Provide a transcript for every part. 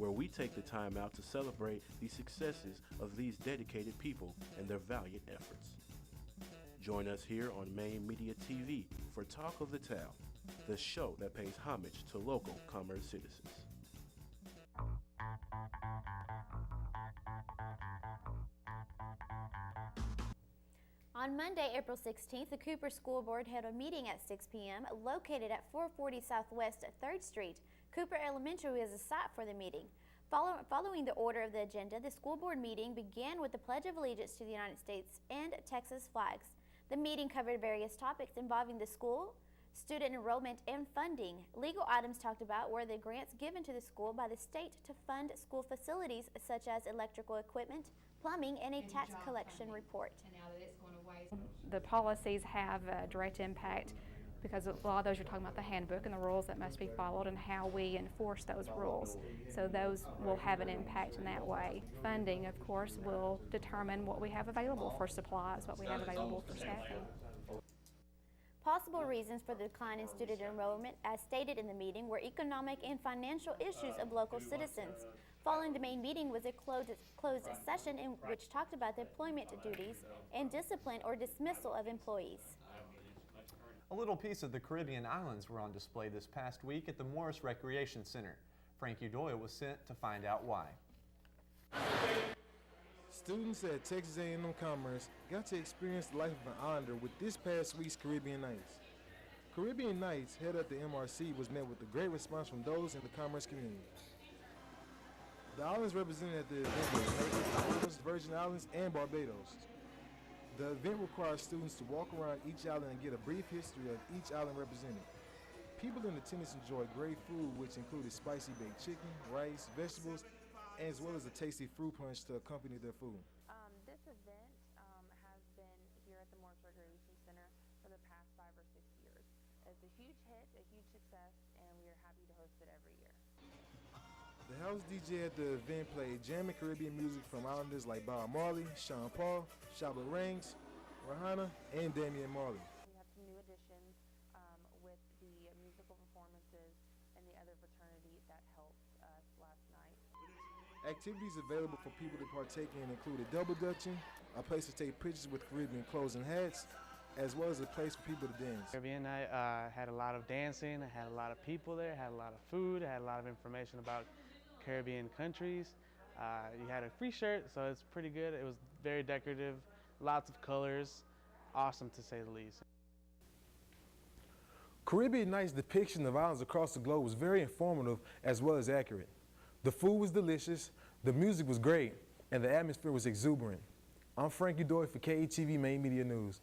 where we take the time out to celebrate the successes of these dedicated people and their valiant efforts. Join us here on Maine Media TV for Talk of the Town, the show that pays homage to local commerce citizens. On Monday, April 16th, the Cooper School Board held a meeting at 6 p.m. located at 440 Southwest 3rd Street. Cooper Elementary is the site for the meeting. Following the order of the agenda, the school board meeting began with the Pledge of Allegiance to the United States and Texas flags. The meeting covered various topics involving the school, student enrollment, and funding. Legal items talked about were the grants given to the school by the state to fund school facilities such as electrical equipment, plumbing, and a tax collection report. The policies have a direct impact because a lot of those you're talking about the handbook and the rules that must be followed and how we enforce those rules. So those will have an impact in that way. Funding, of course, will determine what we have available for supplies, what we have available for staffing. Possible reasons for the decline in student enrollment, as stated in the meeting, were economic and financial issues of local citizens. Following the main meeting was a closed session in which talked about the employment duties and discipline or dismissal of employees. A little piece of the Caribbean islands were on display this past week at the Morris Recreation Center. Frankie Doyle was sent to find out why. Students at Texas A&M-Commerce got to experience the life of an islander with this past week's Caribbean Nights. Caribbean Nights, held at the MRC, was met with a great response from those in the commerce community. The islands represented at the event were the Bahamas, Virgin Islands, and Barbados. The event requires students to walk around each island and get a brief history of each island represented. People in attendance enjoyed great food, which included spicy baked chicken, rice, vegetables, as well as a tasty fruit punch to accompany their food. This event has been here at the Morris Recreation Center for the past 5 or 6 years. It's a huge hit, a huge success, and we are happy to host it every year. The house DJ at the event played jamming Caribbean music from islanders like Bob Marley, Sean Paul, Shabba Ranks, Rihanna, and Damian Marley. We have some new additions with the musical performances and the other fraternity that helped us last night. Activities available for people to partake in included double dutching, a place to take pictures with Caribbean clothes and hats, as well as a place for people to dance. Caribbean night had a lot of dancing, I had a lot of people there, had a lot of food, I had a lot of information about Caribbean countries. You had a free shirt, so it's pretty good. It was very decorative, lots of colors, awesome to say the least. Caribbean Night's depiction of islands across the globe was very informative as well as accurate. The food was delicious, the music was great, and the atmosphere was exuberant. I'm Frankie Doyle for KETV Maine Media News.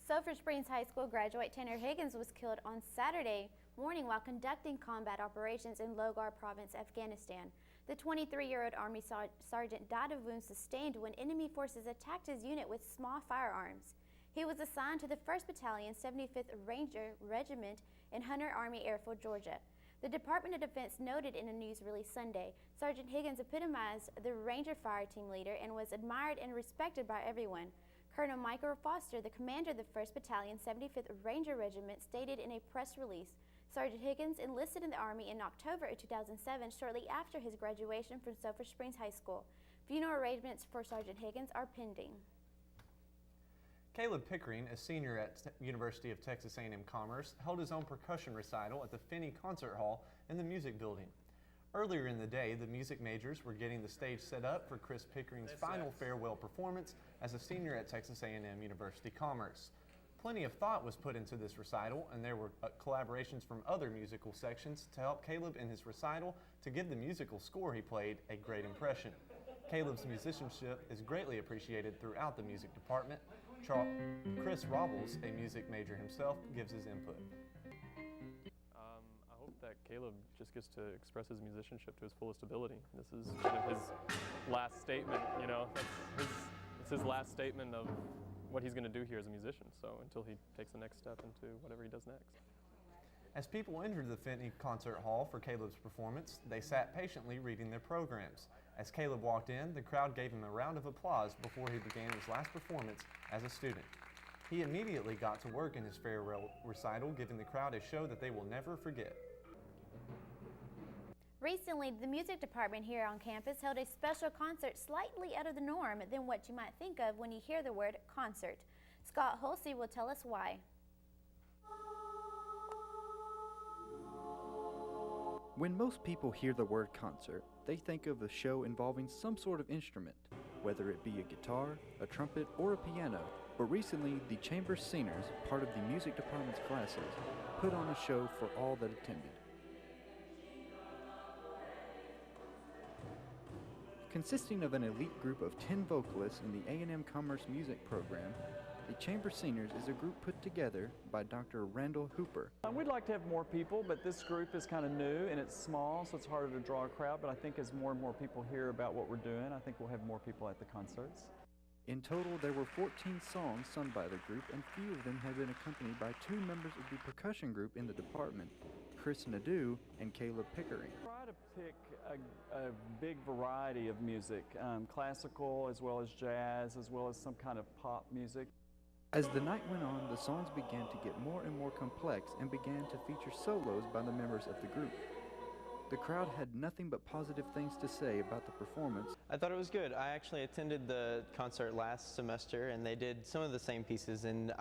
Sulphur Springs High School graduate Tanner Higgins was killed on Saturday morning while conducting combat operations in Logar Province, Afghanistan. The 23-year-old Army sergeant died of wounds sustained when enemy forces attacked his unit with small firearms. He was assigned to the 1st Battalion, 75th Ranger Regiment in Hunter Army Airfield, Georgia. The Department of Defense noted in a news release Sunday, Sergeant Higgins epitomized the Ranger fire team leader and was admired and respected by everyone. Colonel Michael Foster, the commander of the 1st Battalion, 75th Ranger Regiment, stated in a press release, Sergeant Higgins enlisted in the Army in October of 2007, shortly after his graduation from Sulphur Springs High School. Funeral arrangements for Sergeant Higgins are pending. Caleb Pickering, a senior at University of Texas A&M-Commerce, held his own percussion recital at the Finney Concert Hall in the Music Building. Earlier in the day, the music majors were getting the stage set up for Chris Pickering's final farewell performance as a senior at Texas A&M University Commerce. Plenty of thought was put into this recital, and there were collaborations from other musical sections to help Caleb in his recital to give the musical score he played a great impression. Caleb's musicianship is greatly appreciated throughout the music department. Chris Robles, a music major himself, gives his input. I hope that Caleb just gets to express his musicianship to his fullest ability. This is kind of his last statement, you know, it's his last statement of what he's going to do here as a musician, so until he takes the next step into whatever he does next. As people entered the Finney Concert Hall for Caleb's performance, they sat patiently reading their programs. As Caleb walked in, the crowd gave him a round of applause before he began his last performance as a student. He immediately got to work in his farewell recital, giving the crowd a show that they will never forget. Recently, the music department here on campus held a special concert slightly out of the norm than what you might think of when you hear the word concert. Scott Holsey will tell us why. When most people hear the word concert, they think of a show involving some sort of instrument, whether it be a guitar, a trumpet, or a piano. But recently, the chamber singers, part of the music department's classes, put on a show for all that attended. Consisting of an elite group of 10 vocalists in the A&M-Commerce music program, the Chamber Singers is a group put together by Dr. Randall Hooper. We'd like to have more people, but this group is kind of new and it's small, so it's harder to draw a crowd, but I think as more and more people hear about what we're doing, I think we'll have more people at the concerts. In total, there were 14 songs sung by the group, and few of them have been accompanied by two members of the percussion group in the department, Chris Nadeau and Caleb Pickering. Try to pick a big variety of music, classical as well as jazz, as well as some kind of pop music. As the night went on, the songs began to get more and more complex and began to feature solos by the members of the group. The crowd had nothing but positive things to say about the performance. I thought it was good. I actually attended the concert last semester and they did some of the same pieces, and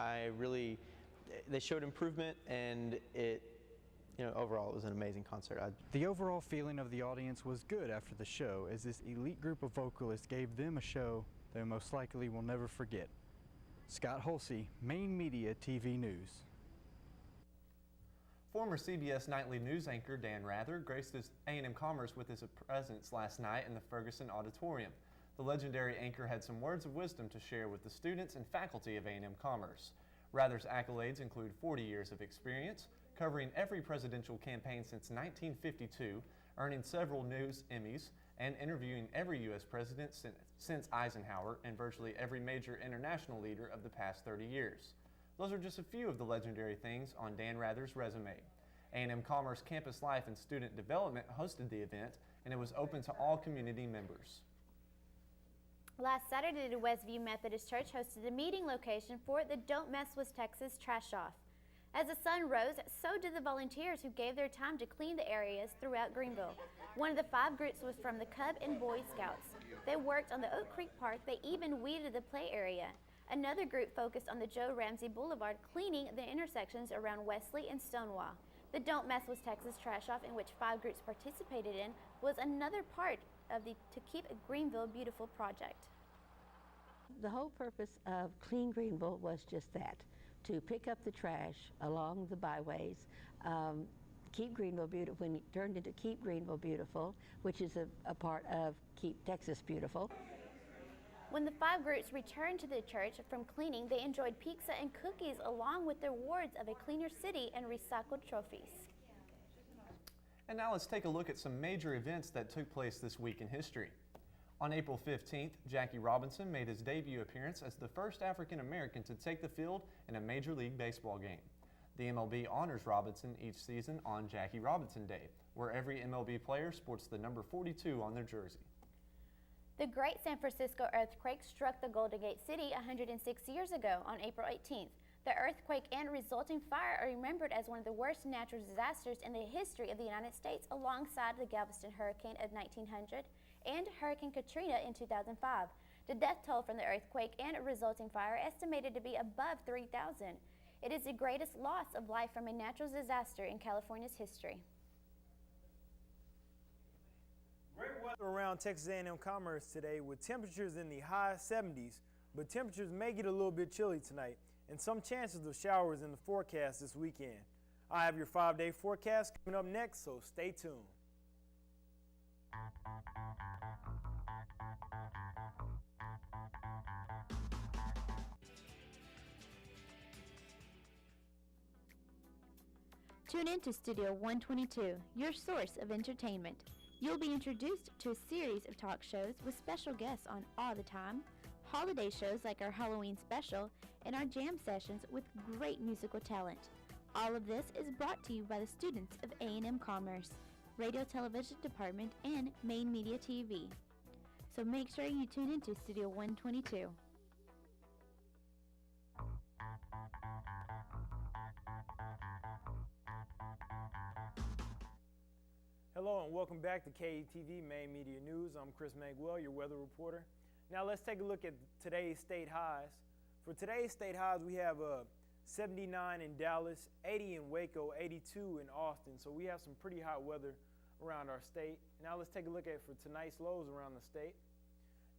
they showed improvement, and overall it was an amazing concert. The overall feeling of the audience was good after the show, as this elite group of vocalists gave them a show they most likely will never forget. Scott Holsey, Maine Media TV News. Former CBS Nightly News anchor Dan Rather graced A&M-Commerce with his presence last night in the Ferguson Auditorium. The legendary anchor had some words of wisdom to share with the students and faculty of A&M-Commerce. Rather's accolades include 40 years of experience, covering every presidential campaign since 1952, earning several news Emmys, and interviewing every U.S. president since Eisenhower and virtually every major international leader of the past 30 years. Those are just a few of the legendary things on Dan Rather's resume. A&M-Commerce Campus Life and Student Development hosted the event, and it was open to all community members. Last Saturday, the Westview Methodist Church hosted a meeting location for the Don't Mess with Texas Trash Off. As the sun rose, so did the volunteers who gave their time to clean the areas throughout Greenville. One of the 5 groups was from the Cub and Boy Scouts. They worked on the Oak Creek Park. They even weeded the play area. Another group focused on the Joe Ramsey Boulevard, cleaning the intersections around Wesley and Stonewall. The Don't Mess with Texas Trash Off, in which 5 groups participated in, was another part of the To Keep Greenville Beautiful project. The whole purpose of Clean Greenville was just that, to pick up the trash along the byways, keep Greenville beautiful, when it turned into Keep Greenville Beautiful, which is a part of Keep Texas Beautiful. When the 5 groups returned to the church from cleaning, they enjoyed pizza and cookies along with their awards of a cleaner city and recycled trophies. And now let's take a look at some major events that took place this week in history. On April 15th, Jackie Robinson made his debut appearance as the first African American to take the field in a Major League Baseball game. The MLB honors Robinson each season on Jackie Robinson Day, where every MLB player sports the number 42 on their jersey. The Great San Francisco earthquake struck the Golden Gate City 106 years ago on April 18th. The earthquake and resulting fire are remembered as one of the worst natural disasters in the history of the United States, alongside the Galveston hurricane of 1900 and Hurricane Katrina in 2005. The death toll from the earthquake and resulting fire estimated to be above 3,000. It is the greatest loss of life from a natural disaster in California's history. Great weather around Texas A&M-Commerce today with temperatures in the high 70s, but temperatures may get a little bit chilly tonight and some chances of showers in the forecast this weekend. I have your 5-day forecast coming up next, so stay tuned. Tune in to Studio 122, your source of entertainment. You'll be introduced to a series of talk shows with special guests on all the time, holiday shows like our Halloween special, and our jam sessions with great musical talent. All of this is brought to you by the students of A&M-Commerce, Radio Television Department, and Maine Media TV. So make sure you tune in to Studio 122. Hello and welcome back to KETV Maine Media News. I'm Chris Magwell, your weather reporter. Now let's take a look at today's state highs. For today's state highs, we have 79 in Dallas, 80 in Waco, 82 in Austin. So we have some pretty hot weather around our state. Now let's take a look at for tonight's lows around the state.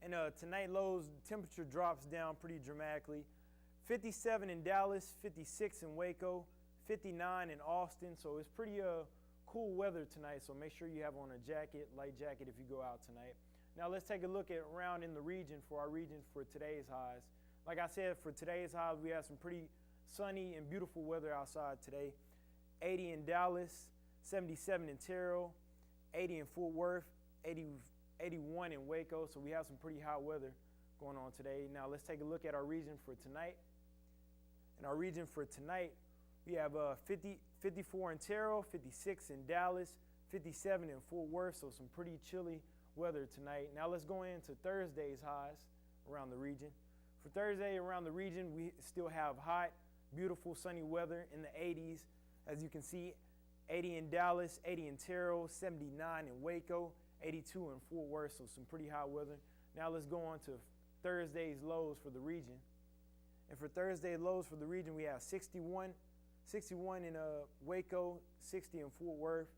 And tonight lows, temperature drops down pretty dramatically. 57 in Dallas, 56 in Waco, 59 in Austin. So it's pretty cool weather tonight. So make sure you have on a jacket, light jacket if you go out tonight. Now let's take a look at around in the region for our region for today's highs. Like I said, for today's highs, we have some pretty sunny and beautiful weather outside today. 80 in Dallas, 77 in Terrell, 80 in Fort Worth, 81 in Waco. So we have some pretty hot weather going on today. Now let's take a look at our region for tonight. In our region for tonight, we have 54 in Terrell, 56 in Dallas, 57 in Fort Worth. So some pretty chilly weather tonight. Now let's go into Thursday's highs around the region. For Thursday around the region, we still have hot, beautiful, sunny weather in the 80s. As you can see, 80 in Dallas, 80 in Terrell, 79 in Waco, 82 in Fort Worth, so some pretty hot weather. Now let's go on to Thursday's lows for the region. And for Thursday's lows for the region, we have 61 in Waco, 60 in Fort Worth,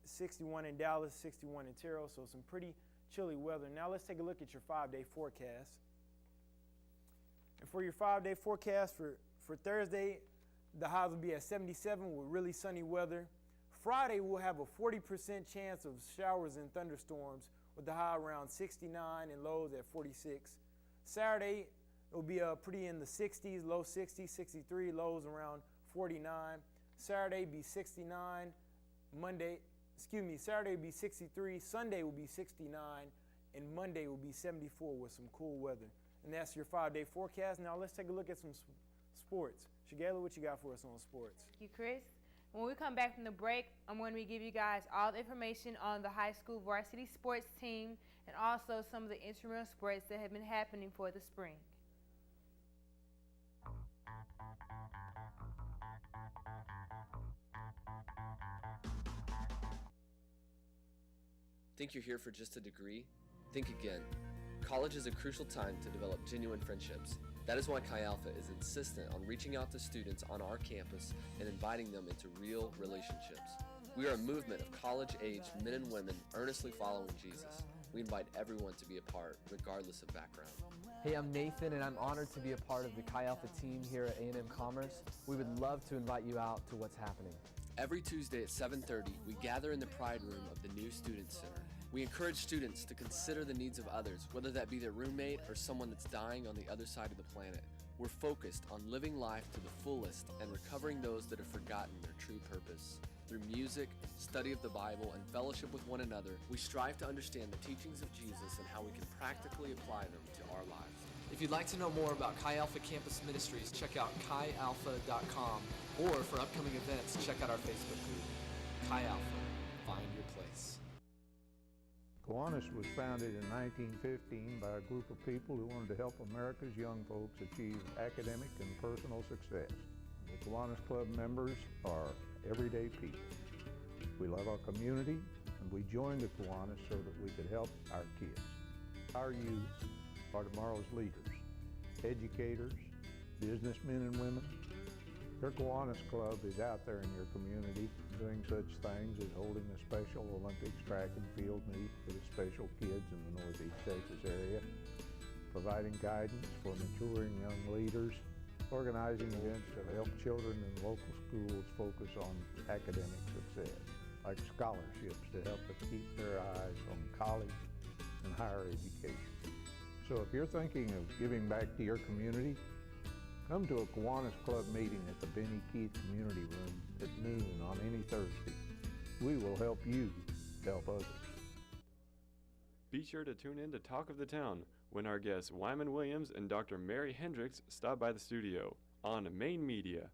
61 in Dallas, 61 in Terrell, so some pretty chilly weather. Now let's take a look at your 5-day forecast. And for your 5-day forecast for Thursday, the highs will be at 77 with really sunny weather. Friday, we'll have a 40% chance of showers and thunderstorms with the high around 69 and lows at 46. Saturday, it'll be pretty in the 60s, low 60s, 63, lows around 49. Saturday be 69. Saturday will be 63. Sunday will be 69. And Monday will be 74 with some cool weather. And that's your 5-day forecast. Now let's take a look at some sports. Shigela, what you got for us on sports? Thank you, Chris. When we come back from the break, I'm going to give you guys all the information on the high school varsity sports team and also some of the intramural sports that have been happening for the spring. Think you're here for just a degree? Think again. College is a crucial time to develop genuine friendships. That is why Chi Alpha is insistent on reaching out to students on our campus and inviting them into real relationships. We are a movement of college-aged men and women earnestly following Jesus. We invite everyone to be a part, regardless of background. Hey, I'm Nathan, and I'm honored to be a part of the Chi Alpha team here at A&M-Commerce. We would love to invite you out to what's happening. Every Tuesday at 7:30, we gather in the Pride Room of the new Student Center. We encourage students to consider the needs of others, whether that be their roommate or someone that's dying on the other side of the planet. We're focused on living life to the fullest and recovering those that have forgotten their true purpose. Through music, study of the Bible, and fellowship with one another, we strive to understand the teachings of Jesus and how we can practically apply them to our lives. If you'd like to know more about Chi Alpha Campus Ministries, check out chialpha.com, or for upcoming events, check out our Facebook group. Chi Alpha, find your place. Kiwanis was founded in 1915 by a group of people who wanted to help America's young folks achieve academic and personal success. The Kiwanis Club members are everyday people. We love our community, and we joined the Kiwanis so that we could help our kids. Our youth are tomorrow's leaders, educators, businessmen and women. Your Kiwanis Club is out there in your community doing such things as holding a special Olympics track and field meet for the special kids in the Northeast Texas area, providing guidance for maturing young leaders, organizing events to help children in local schools focus on academic success, like scholarships to help them keep their eyes on college and higher education. So if you're thinking of giving back to your community, come to a Kiwanis Club meeting at the Benny Keith Community Room at noon on any Thursday. We will help you help others. Be sure to tune in to Talk of the Town when our guests Wyman Williams and Dr. Mary Hendricks stop by the studio on Maine Media.